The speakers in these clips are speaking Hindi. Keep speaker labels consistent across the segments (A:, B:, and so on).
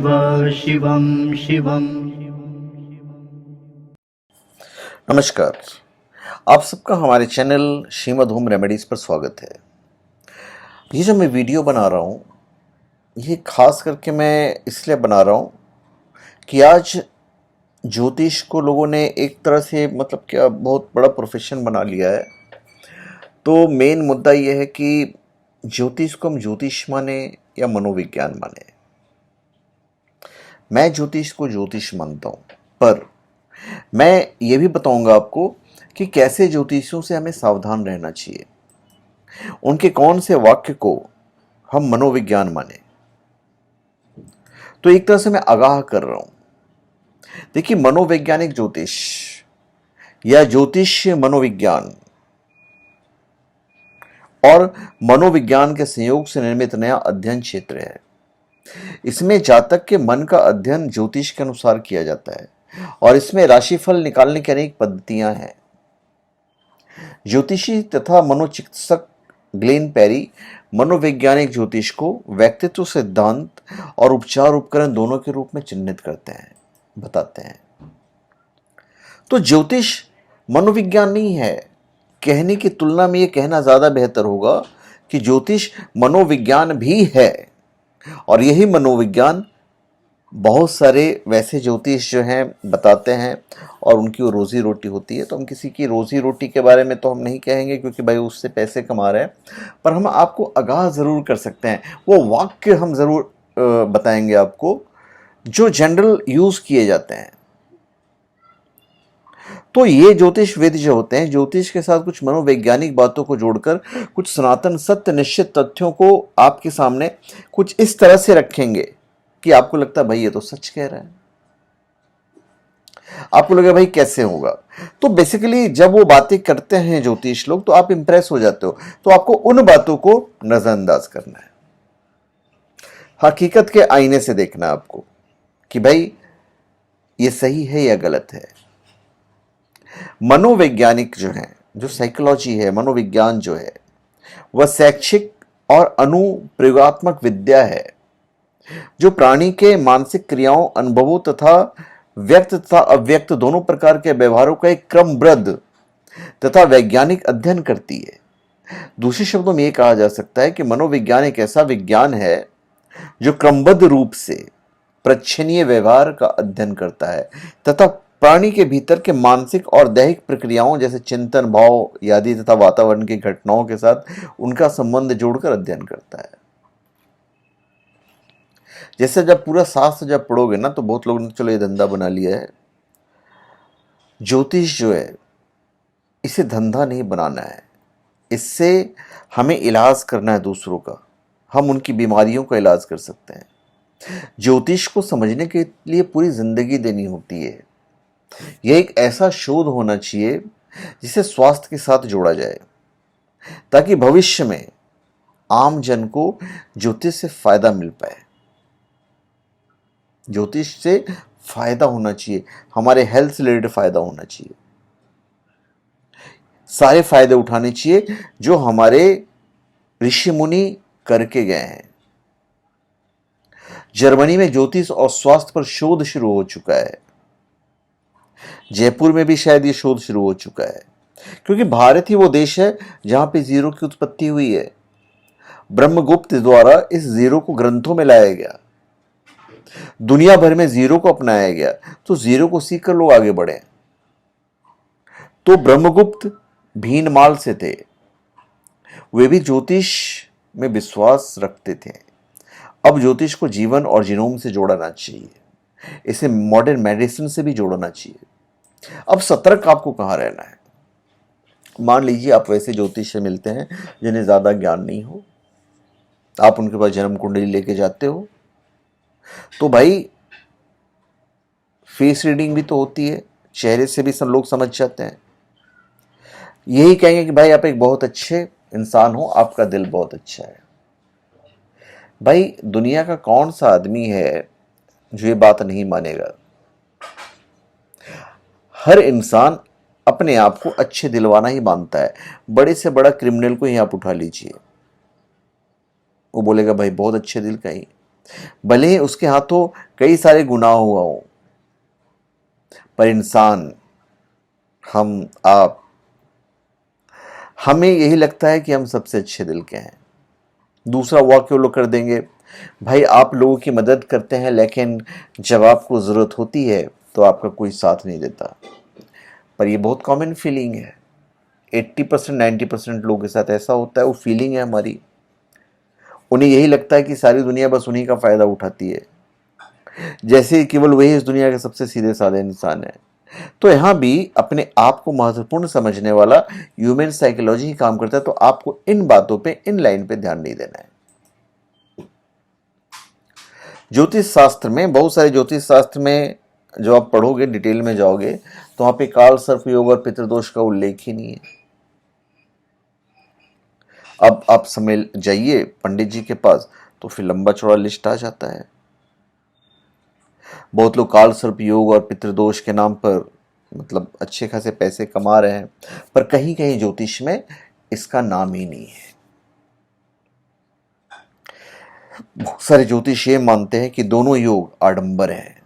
A: शिवं शिवं।
B: नमस्कार, आप सबका हमारे चैनल श्रीमद होम रेमेडीज़ पर स्वागत है। ये जो मैं वीडियो बना रहा हूँ, ये खास करके मैं इसलिए बना रहा हूँ कि आज ज्योतिष को लोगों ने एक तरह से मतलब क्या बहुत बड़ा प्रोफेशन बना लिया है। तो मेन मुद्दा ये है कि ज्योतिष को हम ज्योतिष माने या मनोविज्ञान माने। मैं ज्योतिष को ज्योतिष मानता हूँ, पर मैं ये भी बताऊंगा आपको कि कैसे ज्योतिषियों से हमें सावधान रहना चाहिए, उनके कौन से वाक्य को हम मनोविज्ञान माने। तो एक तरह से मैं आगाह कर रहा हूं। देखिए, मनोवैज्ञानिक ज्योतिष या ज्योतिष मनोविज्ञान और मनोविज्ञान के संयोग से निर्मित नया अध्ययन क्षेत्र है। इसमें जातक के मन का अध्ययन ज्योतिष के अनुसार किया जाता है और इसमें राशिफल निकालने की अनेक पद्धतियां हैं। ज्योतिषी तथा मनोचिकित्सक ग्लेन पेरी मनोवैज्ञानिक ज्योतिष को व्यक्तित्व सिद्धांत और उपचार उपकरण दोनों के रूप में चिन्हित करते हैं, बताते हैं। तो ज्योतिष मनोविज्ञान नहीं है। कहने की तुलना में यह कहना ज्यादा बेहतर होगा कि ज्योतिष मनोविज्ञान भी है, और यही मनोविज्ञान बहुत सारे वैसे ज्योतिष जो हैं बताते हैं और उनकी वो रोजी रोटी होती है। तो हम किसी की रोजी रोटी के बारे में तो हम नहीं कहेंगे, क्योंकि भाई उससे पैसे कमा रहे हैं, पर हम आपको आगाह ज़रूर कर सकते हैं। वो वाक्य हम ज़रूर बताएंगे आपको जो जनरल यूज़ किए जाते हैं। तो ये ज्योतिष वेद जो होते हैं, ज्योतिष के साथ कुछ मनोवैज्ञानिक बातों को जोड़कर कुछ सनातन सत्य निश्चित तथ्यों को आपके सामने कुछ इस तरह से रखेंगे कि आपको लगता है भाई ये तो सच कह रहा है। आपको लगेगा भाई कैसे होगा। तो बेसिकली जब वो बातें करते हैं ज्योतिष लोग, तो आप इंप्रेस हो जाते हो। तो आपको उन बातों को नजरअंदाज करना है, हकीकत के आईने से देखना है आपको कि भाई ये सही है या गलत है। मनोवैज्ञानिक जो है, जो साइकोलॉजी है, मनोविज्ञान जो है, वह शैक्षिक और अनुप्रयोगात्मक विद्या है जो प्राणी के मानसिक क्रियाओं, अनुभवों तथा व्यक्त तथा अव्यक्त दोनों प्रकार के व्यवहारों का एक क्रमबद्ध तथा वैज्ञानिक अध्ययन करती है। दूसरे शब्दों में यह कहा जा सकता है कि मनोविज्ञान एक ऐसा विज्ञान है जो क्रमबद्ध रूप से प्रच्छनीय व्यवहार का अध्ययन करता है तथा प्राणी के भीतर के मानसिक और दैहिक प्रक्रियाओं जैसे चिंतन, भाव आदि तथा वातावरण की घटनाओं के साथ उनका संबंध जोड़कर अध्ययन करता है। जैसे जब पूरा शास्त्र जब पढ़ोगे ना, तो बहुत लोगों ने चलो ये धंधा बना लिया है। ज्योतिष जो है, इसे धंधा नहीं बनाना है। इससे हमें इलाज करना है दूसरों का, हम उनकी बीमारियों का इलाज कर सकते हैं। ज्योतिष को समझने के लिए पूरी जिंदगी देनी होती है। यह एक ऐसा शोध होना चाहिए जिसे स्वास्थ्य के साथ जोड़ा जाए, ताकि भविष्य में आम जन को ज्योतिष से फायदा मिल पाए। ज्योतिष से फायदा होना चाहिए, हमारे हेल्थ से रिलेटेड फायदा होना चाहिए, सारे फायदे उठाने चाहिए जो हमारे ऋषि मुनि करके गए हैं। जर्मनी में ज्योतिष और स्वास्थ्य पर शोध शुरू हो चुका है। जयपुर में भी शायद ये शोध शुरू हो चुका है, क्योंकि भारत ही वो देश है जहां पे जीरो की उत्पत्ति हुई है। ब्रह्मगुप्त द्वारा इस जीरो को ग्रंथों में लाया गया, दुनिया भर में जीरो को अपनाया गया, तो जीरो को सीखकर लोग आगे बढ़े। तो ब्रह्मगुप्त भीनमाल से थे, वे भी ज्योतिष में विश्वास रखते थे। अब ज्योतिष को जीवन और जीनोम से जोड़ना चाहिए, इसे मॉडर्न मेडिसिन से भी जोड़ना चाहिए। अब सतर्क आपको कहां रहना है। मान लीजिए आप वैसे ज्योतिष से मिलते हैं जिन्हें ज्यादा ज्ञान नहीं हो, आप उनके पास जन्म कुंडली लेके जाते हो, तो भाई फेस रीडिंग भी तो होती है, चेहरे से भी सब लोग समझ जाते हैं। यही कहेंगे कि भाई आप एक बहुत अच्छे इंसान हो, आपका दिल बहुत अच्छा है। भाई दुनिया का कौन सा आदमी है जो ये बात नहीं मानेगा। हर इंसान अपने आप को अच्छे दिलवाना ही मानता है। बड़े से बड़ा क्रिमिनल को ही आप उठा लीजिए, वो बोलेगा भाई बहुत अच्छे दिल का ही, भले ही उसके हाथों कई सारे गुनाह हुआ हो, पर इंसान, हम, आप, हमें यही लगता है कि हम सबसे अच्छे दिल के हैं। दूसरा वाक्य वो लोग कर देंगे, भाई आप लोगों की मदद करते हैं लेकिन जब आपको ज़रूरत होती है तो आपका कोई साथ नहीं देता। पर ये बहुत कॉमन फीलिंग है, 80% 90% लोगों के साथ ऐसा होता है। वो फीलिंग है हमारी। उन्हें यही लगता है कि सारी दुनिया बस उन्हीं का फ़ायदा उठाती है, जैसे केवल वही इस दुनिया के सबसे सीधे साधे इंसान है। तो यहाँ भी अपने आप को महत्वपूर्ण समझने वाला ह्यूमन साइकोलॉजी ही काम करता है। तो आपको इन बातों पे, इन लाइन पे ध्यान नहीं देना है। ज्योतिष शास्त्र में, बहुत सारे ज्योतिष शास्त्र में जो आप पढ़ोगे, डिटेल में जाओगे, तो वहां पे काल सर्प योग और पितृदोष का उल्लेख ही नहीं है। अब आप समय जाइए पंडित जी के पास तो फिर लंबा चौड़ा लिस्ट आ जाता है। बहुत लोग काल सर्प योग और पितृदोष के नाम पर मतलब अच्छे खासे पैसे कमा रहे हैं, पर कहीं कहीं ज्योतिष में इसका नाम ही नहीं है। बहुत सारे ज्योतिष ये मानते हैं कि दोनों योग आडंबर हैं।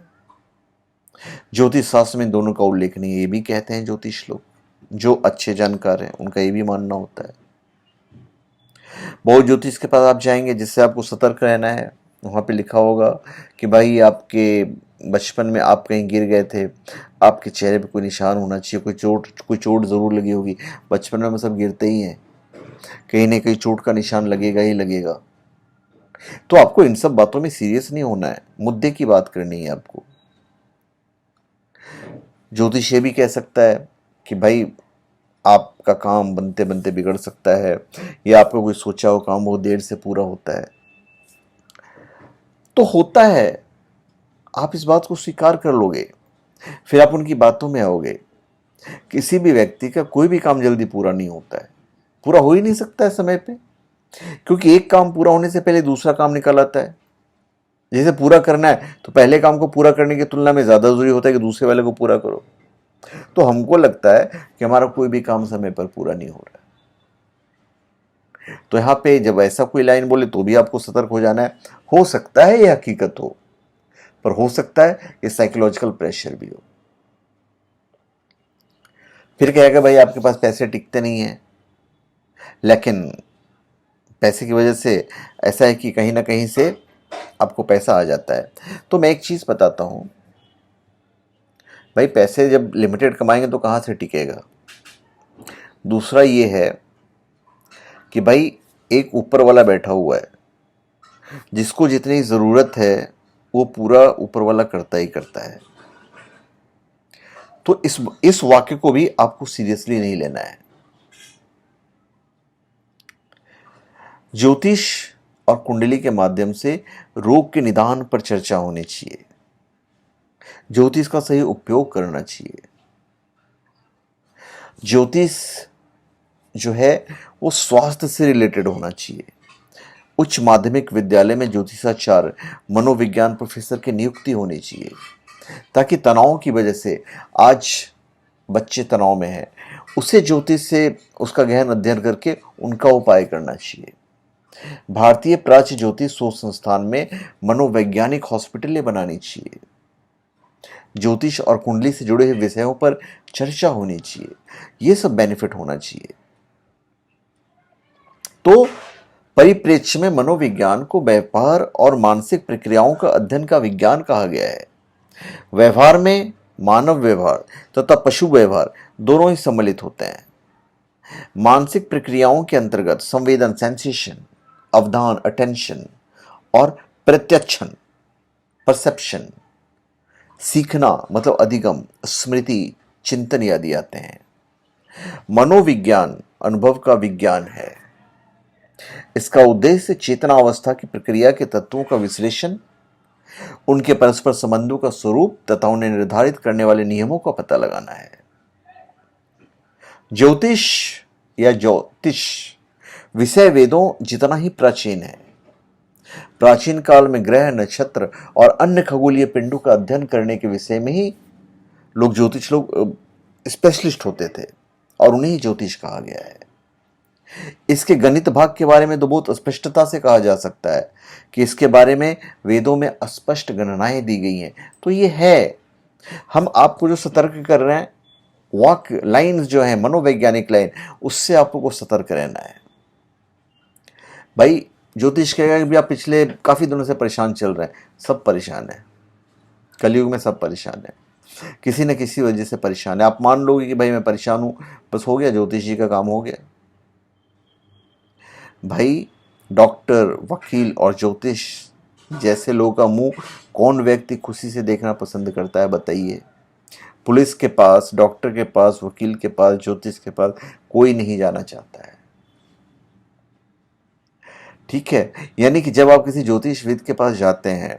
B: ज्योतिष शास्त्र में दोनों का उल्लेख नहीं है, ये भी कहते हैं ज्योतिष लोग। जो अच्छे जानकार हैं उनका ये भी मानना होता है। बहुत ज्योतिष के पास आप जाएंगे, जिससे आपको सतर्क रहना है, वहां पे लिखा होगा कि भाई आपके बचपन में आप कहीं गिर गए थे, आपके चेहरे पे कोई निशान होना चाहिए, कोई चोट जरूर लगी होगी। बचपन में हम सब गिरते ही हैं, कहीं ना कहीं चोट का निशान लगेगा ही लगेगा। तो आपको इन सब बातों में सीरियस नहीं होना है, मुद्दे की बात करनी है आपको। ज्योतिष ये भी कह सकता है कि भाई आपका काम बनते बनते बिगड़ सकता है, या आपका कोई सोचा हुआ काम बहुत देर से पूरा होता है। तो होता है, आप इस बात को स्वीकार कर लोगे, फिर आप उनकी बातों में आओगे। किसी भी व्यक्ति का कोई भी काम जल्दी पूरा नहीं होता है, पूरा हो ही नहीं सकता है समय पे, क्योंकि एक काम पूरा होने से पहले दूसरा काम निकल आता है। जैसे पूरा करना है तो पहले काम को पूरा करने की तुलना में ज्यादा जरूरी होता है कि दूसरे वाले को पूरा करो। तो हमको लगता है कि हमारा कोई भी काम समय पर पूरा नहीं हो रहा है। तो यहां पे जब ऐसा कोई लाइन बोले तो भी आपको सतर्क हो जाना है। हो सकता है ये हकीकत हो, पर हो सकता है ये साइकोलॉजिकल प्रेशर भी हो। फिर कहेगा भाई आपके पास पैसे टिकते नहीं है, लेकिन पैसे की वजह से ऐसा है कि कहीं ना कहीं से आपको पैसा आ जाता है। तो मैं एक चीज बताता हूं, भाई पैसे जब लिमिटेड कमाएंगे तो कहां से टिकेगा। दूसरा ये है कि भाई एक ऊपर वाला बैठा हुआ है, जिसको जितनी जरूरत है वो पूरा ऊपर वाला करता ही करता है। तो इस वाक्य को भी आपको सीरियसली नहीं लेना है। ज्योतिष और कुंडली के माध्यम से रोग के निदान पर चर्चा होनी चाहिए, ज्योतिष का सही उपयोग करना चाहिए। ज्योतिष जो है वो स्वास्थ्य से रिलेटेड होना चाहिए। उच्च माध्यमिक विद्यालय में ज्योतिषाचार्य, मनोविज्ञान प्रोफेसर की नियुक्ति होनी चाहिए, ताकि तनाव की वजह से आज बच्चे तनाव में हैं, उसे ज्योतिष से उसका गहन अध्ययन करके उनका उपाय करना चाहिए। भारतीय प्राच्य ज्योतिष शोध संस्थान में मनोवैज्ञानिक हॉस्पिटलें बनानी चाहिए। ज्योतिष और कुंडली से जुड़े हुए विषयों पर चर्चा होनी चाहिए। यह सब बेनिफिट होना चाहिए। तो परिप्रेक्ष्य में मनोविज्ञान को व्यवहार और मानसिक प्रक्रियाओं का अध्ययन का विज्ञान कहा गया है। व्यवहार में मानव व्यवहार तथा पशु व्यवहार दोनों ही सम्मिलित होते हैं। मानसिक प्रक्रियाओं के अंतर्गत संवेदन, सेंसेशन, अवधान, अटेंशन, और प्रत्यक्षण, परसेप्शन, सीखना मतलब अधिगम, स्मृति, चिंतन आदि आते हैं। मनोविज्ञान अनुभव का विज्ञान है। इसका उद्देश्य चेतना अवस्था की प्रक्रिया के तत्वों का विश्लेषण, उनके परस्पर संबंधों का स्वरूप तथा उन्हें निर्धारित करने वाले नियमों का पता लगाना है। ज्योतिष या ज्योतिष विषय वेदों जितना ही प्राचीन है। प्राचीन काल में ग्रह, नक्षत्र और अन्य खगोलीय पिंडों का अध्ययन करने के विषय में ही ज्योतिष लोग स्पेशलिस्ट होते थे, और उन्हें ज्योतिष कहा गया है। इसके गणित भाग के बारे में तो बहुत स्पष्टता से कहा जा सकता है कि इसके बारे में वेदों में स्पष्ट गणनाएं दी गई हैं। तो ये है, हम आपको जो सतर्क कर रहे हैं, वाक्य लाइन्स जो है, मनोवैज्ञानिक लाइन, उससे आपको सतर्क रहना है। भाई ज्योतिष कहेगा कि भी आप पिछले काफी दिनों से परेशान चल रहे हैं, सब परेशान है, कलयुग में सब परेशान है, किसी न किसी वजह से परेशान है। आप मान लोगे कि भाई मैं परेशान हूं, बस हो गया, ज्योतिष जी का काम हो गया। भाई डॉक्टर, वकील और ज्योतिष जैसे लोगों का मुंह कौन व्यक्ति खुशी से देखना पसंद करता है, बताइए। पुलिस के पास, डॉक्टर के पास, वकील के पास, ज्योतिष के पास कोई नहीं जाना चाहता है, ठीक है। यानी कि जब आप किसी ज्योतिषविद के पास जाते हैं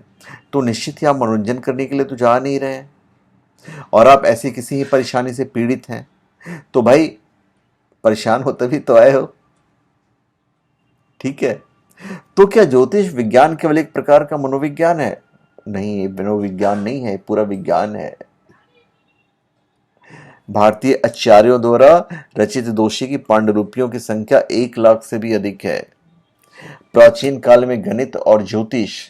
B: तो निश्चित ही आप मनोरंजन करने के लिए तो जा नहीं रहे हैं, और आप ऐसी किसी ही परेशानी से पीड़ित हैं, तो भाई परेशान हो तभी तो आए हो, ठीक है। तो क्या ज्योतिष विज्ञान केवल एक प्रकार का मनोविज्ञान है? नहीं, ये मनोविज्ञान नहीं है, पूरा विज्ञान है। भारतीय आचार्यों द्वारा रचित दोषी की पांडुलिपियों की संख्या 1 लाख से भी अधिक है। प्राचीन काल में गणित और ज्योतिष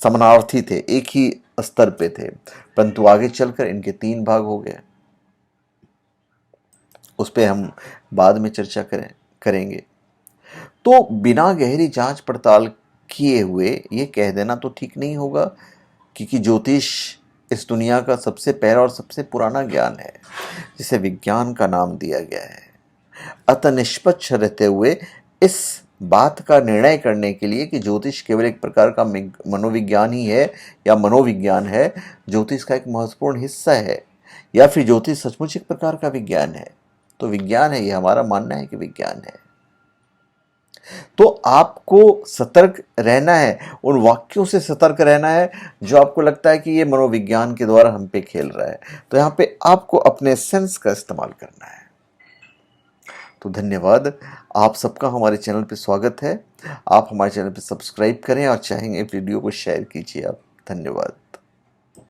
B: समानार्थी थे, एक ही स्तर पे थे, परंतु आगे चलकर इनके 3 भाग हो गए। उस पर हम बाद में चर्चा करेंगे। तो बिना गहरी जांच पड़ताल किए हुए ये कह देना तो ठीक नहीं होगा, क्योंकि ज्योतिष इस दुनिया का सबसे पहला और सबसे पुराना ज्ञान है, जिसे विज्ञान का नाम दिया गया है। अतः निष्पक्ष रहते हुए इस बात का निर्णय करने के लिए कि ज्योतिष केवल एक प्रकार का मनोविज्ञान ही है या मनोविज्ञान है, ज्योतिष का एक महत्वपूर्ण हिस्सा है, या फिर ज्योतिष सचमुच एक प्रकार का विज्ञान है, तो विज्ञान है, ये हमारा मानना है कि विज्ञान है। तो आपको सतर्क रहना है, उन वाक्यों से सतर्क रहना है जो आपको लगता है कि ये मनोविज्ञान के द्वारा हम पे खेल रहा है। तो यहाँ पे आपको अपने सेंस का इस्तेमाल करना है। तो धन्यवाद, आप सबका हमारे चैनल पे स्वागत है। आप हमारे चैनल पे सब्सक्राइब करें और चाहेंगे वीडियो को शेयर कीजिए आप। धन्यवाद।